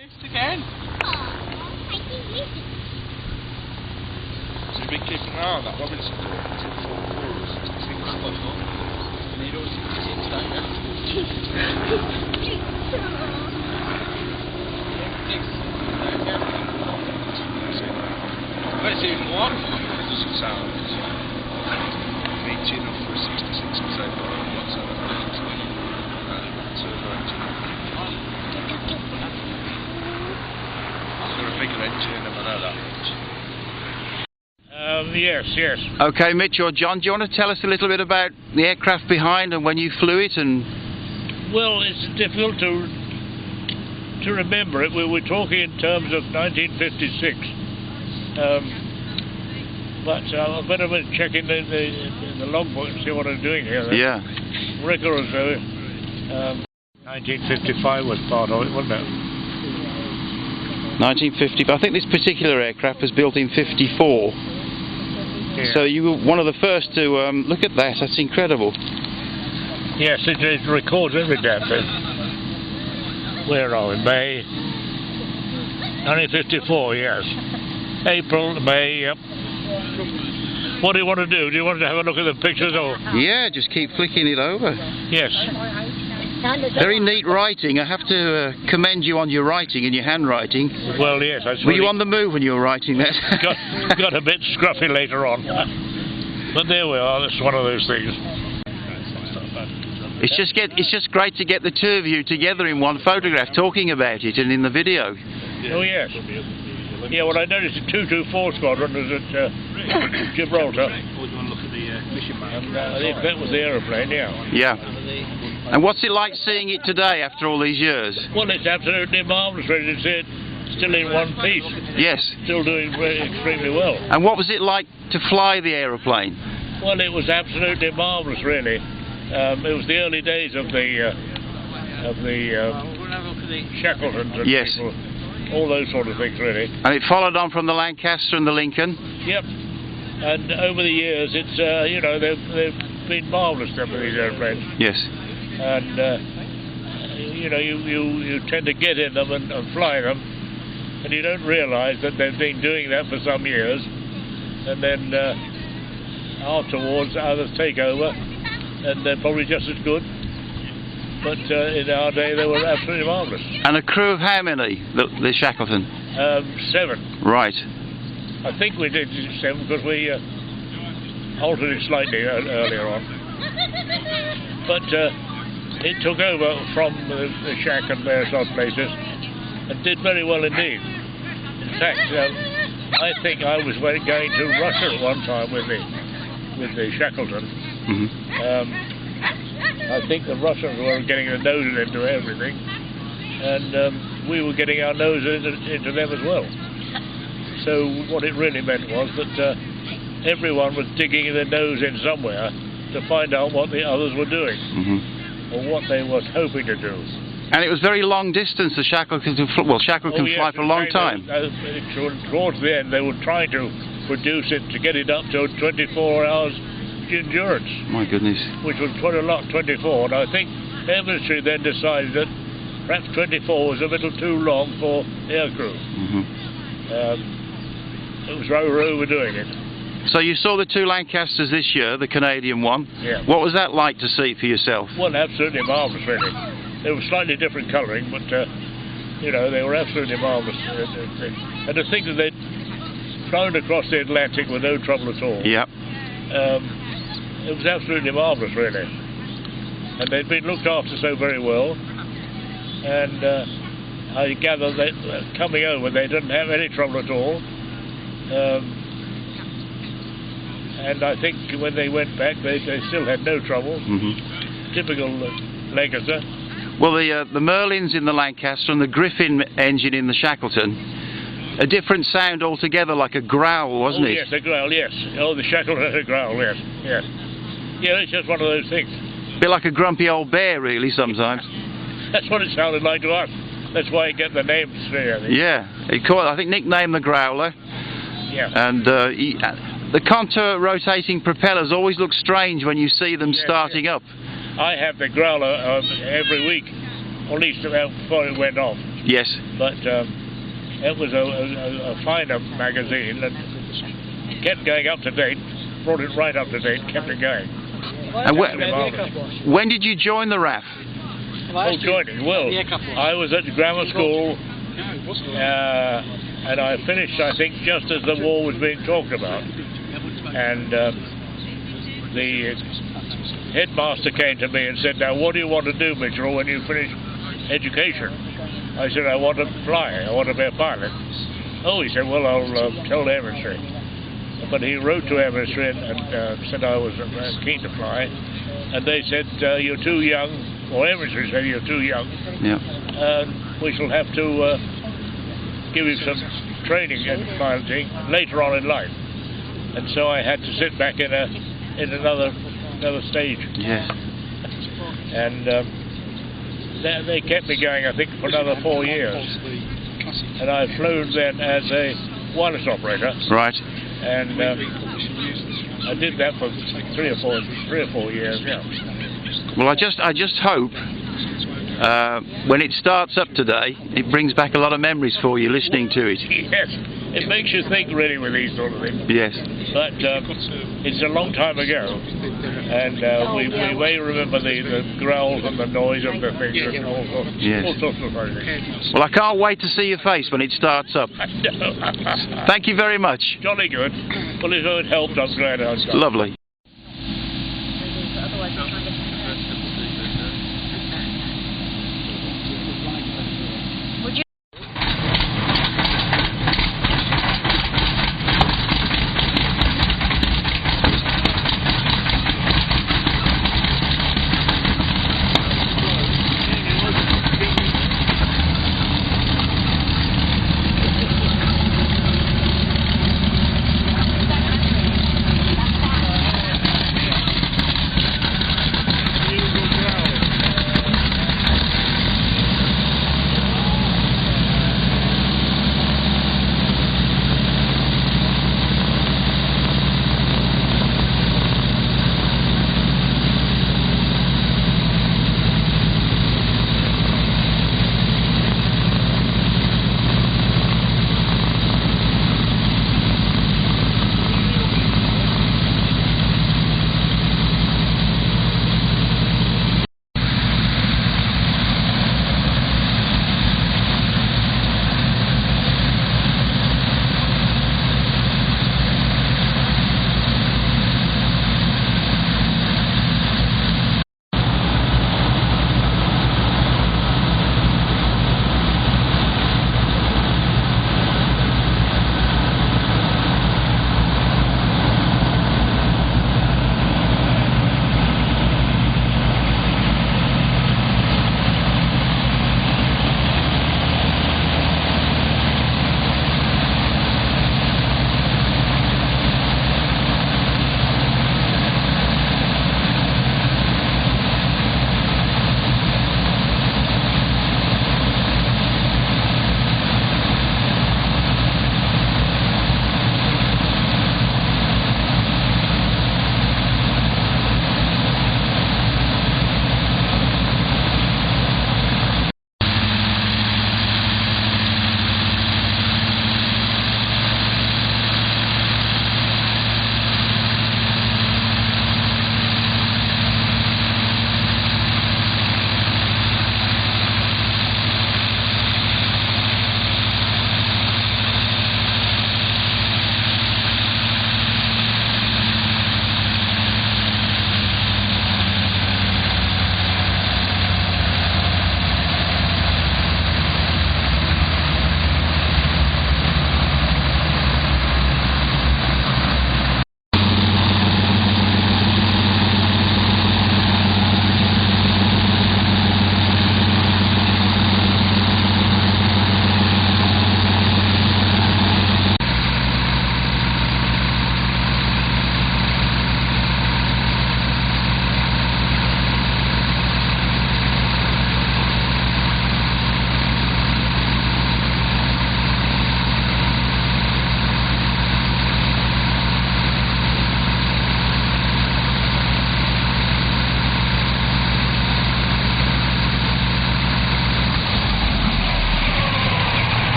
Just again. So you've been keeping an eye on that Robinson door until 4 hours. And you'd always think it's that, let's even go on. It doesn't sound reaching up for 66% whatsoever. A bigger engine, I know that much. Yes. Okay, Mitch or John, do you want to tell us a little bit about the aircraft behind and when you flew it? And well, it's difficult to remember it. We were talking in terms of 1956, but I better check in the logbook and see what I'm doing here. Yeah. Record or so. 1955 was part of it, wasn't it? 1950, but I think this particular aircraft was built in 54. Yeah. So you were one of the first to look at that. That's incredible. Yes, it records every damn thing. Where are we? May 1954, yes. April, May, yep. What do you want to do? Do you want to have a look at the pictures or? Yeah, just keep flicking it over. Yes. Very neat writing. I have to commend you on your writing and your handwriting. Well, yes. Were you on the move when you were writing that? got a bit scruffy later on. But there we are. That's one of those things. It's just great to get the two of you together in one photograph talking about it and in the video. Oh, yes. Yeah, well, I noticed the 224 Squadron was at Gibraltar. And I think that was the aeroplane, yeah. Yeah. And what's it like seeing it today after all these years? Well, it's absolutely marvellous, really, to see it still in one piece. Yes. Still doing extremely well. And what was it like to fly the aeroplane? Well, it was absolutely marvellous, really. It was the early days of the Shackletons and yes. people, all those sort of things, really. And it followed on from the Lancaster and the Lincoln? Yep. And over the years, it's you know, they've been marvellous, some of these airplanes. Yes. And you know, you tend to get in them and fly them, and you don't realise that they've been doing that for some years, and then afterwards others take over, and they're probably just as good. But in our day, they were absolutely marvellous. And a crew of how many? The Shackleton? 7. Right. I think we did 7 because we altered it slightly earlier on. But it took over from the Shack and various other places and did very well indeed. In fact, I think I was going to Russia at one time with the Shackleton. Mm-hmm. I think the Russians were getting their noses into everything, and we were getting our noses into them as well. So what it really meant was that everyone was digging their nose in somewhere to find out what the others were doing, mm-hmm. or what they were hoping to do. And it was very long distance. The Shackleton can fly for a long time. Towards the end, they were trying to reduce it to get it up to 24 hours endurance. My goodness. Which was quite a lot, 24. And I think air military then decided that perhaps 24 was a little too long for aircrew. Mm-hmm. It was overdoing it. So you saw the 2 Lancasters this year, the Canadian one. Yeah. What was that like to see for yourself? Well, absolutely marvellous, really. They were slightly different colouring, but you know, they were absolutely marvellous. And to think that they'd flown across the Atlantic with no trouble at all. Yep. It was absolutely marvellous, really. And they'd been looked after so very well. And I gather that coming over, they didn't have any trouble at all. And I think when they went back, they still had no trouble. Mm-hmm. Typical Lancaster. Well, the Merlins in the Lancaster and the Griffin engine in the Shackleton, a different sound altogether, like a growl, wasn't it? Yes, a growl, yes. Oh, the Shackleton had a growl, yes. Yes. Yeah, it's just one of those things. A bit like a grumpy old bear, really, sometimes. That's what it sounded like to us. That's why it got the name straight, I think. Yeah. I think nicknamed the Growler. Yeah. And the contour rotating propellers always look strange when you see them starting up. I have the Growler every week, or at least about before it went off. Yes. But it was a finer magazine and kept going up to date, brought it right up to date, kept it going. And when did you join the RAF? Oh, joining. Well, I was at grammar school and I finished, I think, just as the war was being talked about. And the headmaster came to me and said, "Now, what do you want to do, Mitchell, when you finish education?" I said, "I want to fly. I want to be a pilot." "Oh," he said, "well, I'll tell the emissary." But he wrote to emissary and said I was keen to fly. And they said, "You're too young," or emissary said, "You're too young. Yeah. We shall have to give you some training in piloting later on in life." And so I had to sit back in another stage. Yes. And they kept me going, I think, for another 4 years. And I flown then as a wireless operator. Right. And I did that for three or four years. Yeah. Well, I just hope when it starts up today, it brings back a lot of memories for you listening to it. Yes, it makes you think really with these sort of things. Yes. But it's a long time ago, and we may remember the growls and the noise of the things and all sorts of things. Well, I can't wait to see your face when it starts up. Thank you very much. Jolly good. Well, if it helped, I'm glad I got. Lovely.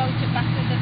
rotor back of the